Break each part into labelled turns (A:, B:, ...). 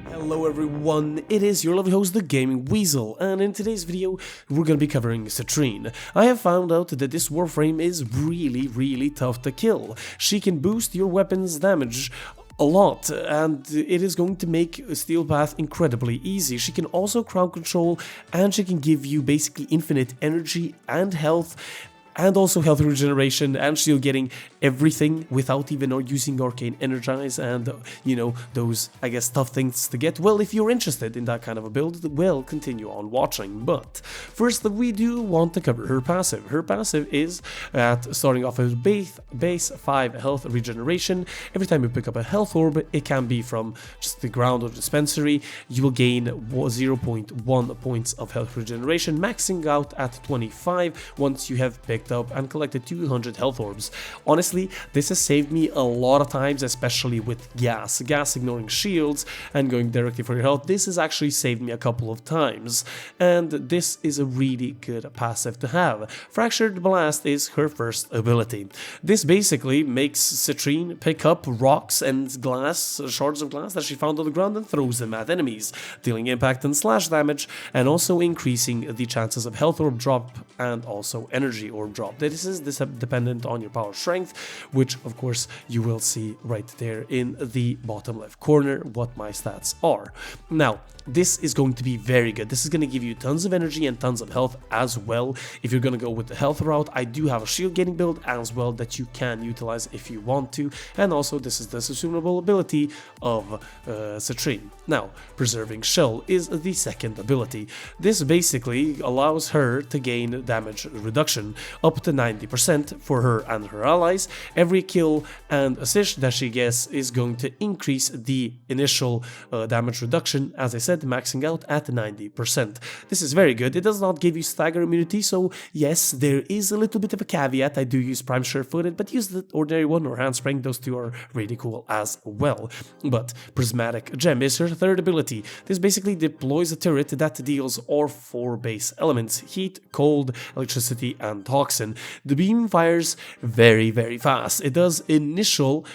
A: Hello everyone, it is your lovely host, the Gaming Weasel, and in today's video we're going to be covering Citrine. I have found out that this Warframe is really tough to kill. She can boost your weapon's damage a lot, and it is going to make Steel Path incredibly easy. She can also crowd control, and she can give you basically infinite energy and health, and also health regeneration, and shield getting everything without even using Arcane Energize and, you know, those, I guess, tough things to get. Well, if you're interested in that kind of a build, well, continue on watching. But first, we do want to cover her passive. Her passive is at starting off with base 5 health regeneration. Every time you pick up a health orb, it can be from just the ground or dispensary, you will gain 0.1 points of health regeneration, maxing out at 25 once you have picked up and collected 200 health orbs. Honestly, this has saved me a lot of times, especially with gas ignoring shields and going directly for your health. This has actually saved me a couple of times, and this is a really good passive to have. Fractured Blast is her first ability. This basically makes Citrine pick up rocks and glass, shards of glass that she found on the ground, and throws them at enemies, dealing impact and slash damage, and also increasing the chances of health orb drop and also energy orb drop. This is dependent on your power strength, which of course you will see right there in the bottom left corner what my stats are. Now, this is going to be very good. This is going to give you tons of energy and tons of health as well. If you're going to go with the health route, I do have a shield getting build as well that you can utilize if you want to, and also this is the consumable ability of Citrine. Now, Preserving Shell is the second ability. This basically allows her to gain damage reduction up to 90% for her and her allies. Every kill and assist that she gets is going to increase the initial damage reduction, as I said, maxing out at 90%. This is very good. It does not give you stagger immunity, so yes, there is a little bit of a caveat. I do use Prime Sure-Footed, but use the ordinary one or Handspring. Those two are really cool as well. But Prismatic Gem is her third ability. This basically deploys a turret that deals all 4 base elements: heat, cold, electricity, and toxin. The beam fires very fast. It does initial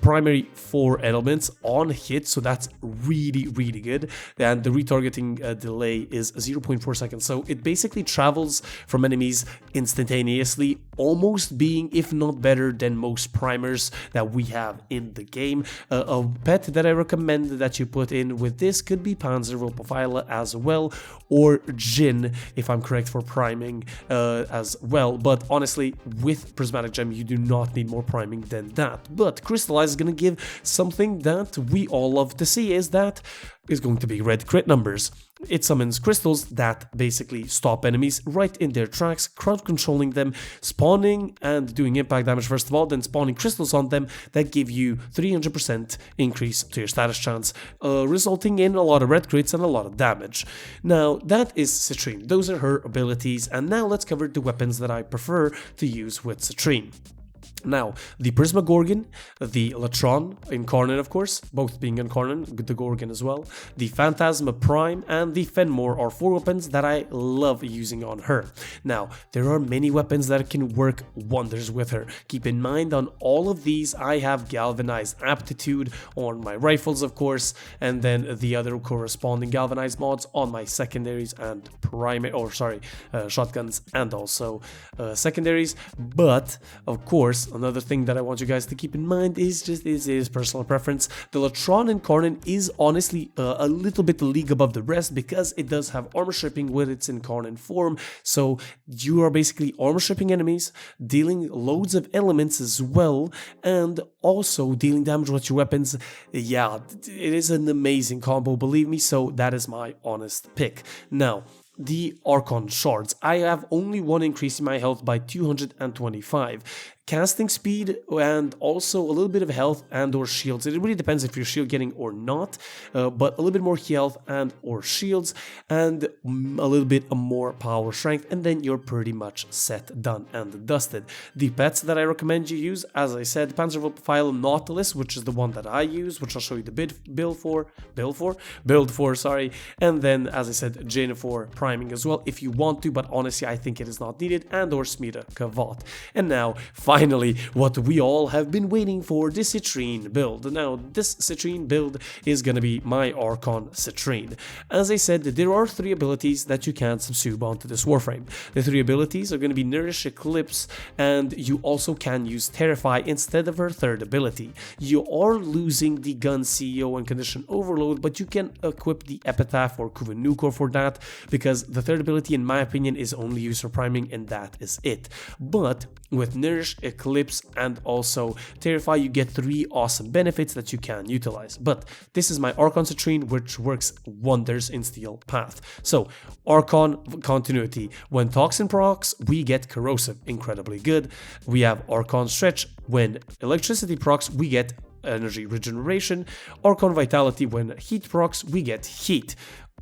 A: primary 4 elements on hit, so that's really good. And the retargeting delay is 0.4 seconds, so it basically travels from enemies instantaneously, almost being, if not better than most primers that we have in the game. A pet that I recommend that you put in with this could be Panzerwelpfeile as well, or Jin, if I'm correct, for priming as well. But honestly, with Prismatic Gem, you do not need more priming than that. But Crystylazed is going to give something that we all love to see, is that is going to be red crit numbers. It summons crystals that basically stop enemies right in their tracks, crowd controlling them, spawning and doing impact damage first of all, then spawning crystals on them that give you 300% increase to your status chance, resulting in a lot of red crits and a lot of damage. Now, that is Citrine. Those are her abilities, and now let's cover the weapons that I prefer to use with Citrine. Now, the Prisma Gorgon, the Latron, Incarnate of course, both being Incarnate, the Gorgon as well, the Phantasma Prime, and the Fenmore are 4 weapons that I love using on her. Now, there are many weapons that can work wonders with her. Keep in mind, on all of these, I have Galvanized Aptitude on my rifles, of course, and then the other corresponding Galvanized mods on my secondaries and shotguns and also secondaries. But, of course, another thing that I want you guys to keep in mind is personal preference. The Latron Incarnate is honestly a little bit a league above the rest because it does have armor stripping with its incarnate form. So you are basically armor stripping enemies, dealing loads of elements as well, and also dealing damage with your weapons. Yeah, it is an amazing combo, believe me, so that is my honest pick. Now, the Archon shards. I have only one increase in my health by 225. casting speed, and also a little bit of health and or shields. It really depends if you're shield getting or not, but a little bit more health and or shields, and a little bit more power strength, and then you're pretty much set, done, and dusted. The pets that I recommend you use, as I said, Panzerwelpfeile Nautilus, which is the one that I use, which I'll show you the build for, sorry, and then, as I said, Jane for priming as well, if you want to, but honestly, I think it is not needed, and or Smita Kavat. And now, finally, finally, what we all have been waiting for, the Citrine build. Now, this Citrine build is gonna be my Archon Citrine. As I said, there are 3 abilities that you can subsube onto this Warframe. The 3 abilities are gonna be Nourish, Eclipse, and you also can use Terrify instead of her 3rd ability. You are losing the gun CEO and Condition Overload, but you can equip the Epitaph or Kuvanukor for that, because the 3rd ability, in my opinion, is only used for priming, and that is it. But with Nourish, Eclipse, and also Terrify, you get 3 awesome benefits that you can utilize. But this is my Archon Citrine, which works wonders in Steel Path. So, Archon Continuity. When Toxin procs, we get Corrosive, incredibly good. We have Archon Stretch. When Electricity procs, we get Energy Regeneration. Archon Vitality. When Heat procs, we get Heat.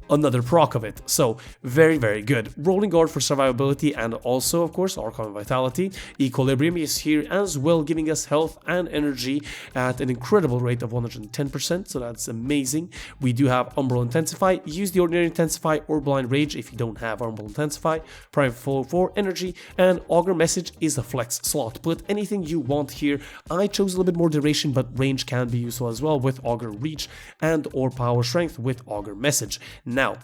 A: Another proc of it, so very, very good. Rolling Guard for survivability, and also, of course, Archon Vitality. Equilibrium is here as well, giving us health and energy at an incredible rate of 110%, so that's amazing. We do have Umbral Intensify. Use the Ordinary Intensify or Blind Rage if you don't have Umbral Intensify. Prime for energy, and Augur Message is a flex slot. Put anything you want here. I chose a little bit more duration, but range can be useful as well with Augur Reach and or Power Strength with Augur Message. Now,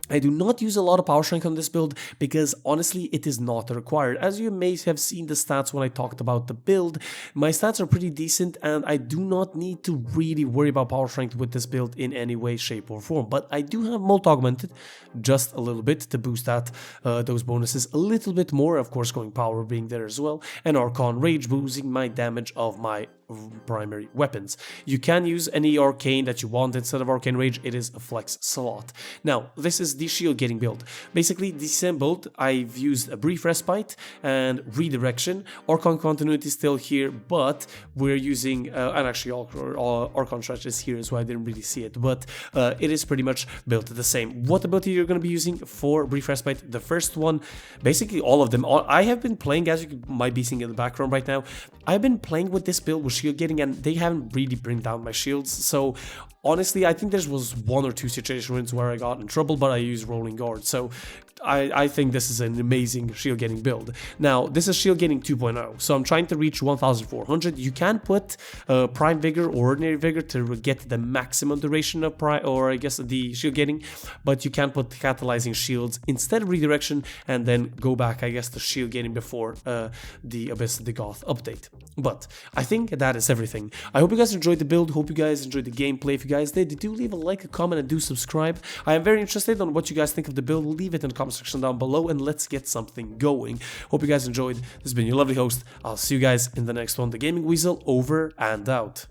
A: I do not use a lot of power strength on this build because honestly it is not required. As you may have seen the stats when I talked about the build, my stats are pretty decent and I do not need to really worry about power strength with this build in any way, shape or form. But I do have Molt Augmented just a little bit to boost that those bonuses a little bit more, of course going power being there as well, and Archon Rage boosting my damage of my primary weapons. You can use any arcane that you want instead of Arcane Rage. It is a flex slot. Now, this is the shield getting build. Basically, disassembled, I've used a brief respite and redirection. Archon Continuity is still here, but we're using, and actually Archon Stretch is here as well, I didn't really see it, but it is pretty much built the same. What ability you're going to be using for brief respite? The first one, basically all of them. I have been playing, as you might be seeing in the background right now, I've been playing with this build with shield getting, and they haven't really bring down my shields. So honestly, I think there was 1 or 2 situations where I got in trouble, but I used Rolling Guard. So I think this is an amazing shield getting build. Now, this is shield getting 2.0, so I'm trying to reach 1400. You can put Prime Vigor or Ordinary Vigor to get the maximum duration of Prime, or I guess the shield getting, but you can put Catalyzing Shields instead of Redirection and then go back, I guess, to shield getting before the Abyss of the Goth update. But I think that is everything. I hope you guys enjoyed the build, hope you guys enjoyed the gameplay. If you guys did, do leave a like, a comment, and do subscribe. I am very interested on what you guys think of the build. Leave it in the comment section down below and let's get something going. Hope you guys enjoyed. This has been your lovely host. I'll see you guys in the next one. The Gaming Weasel over and out.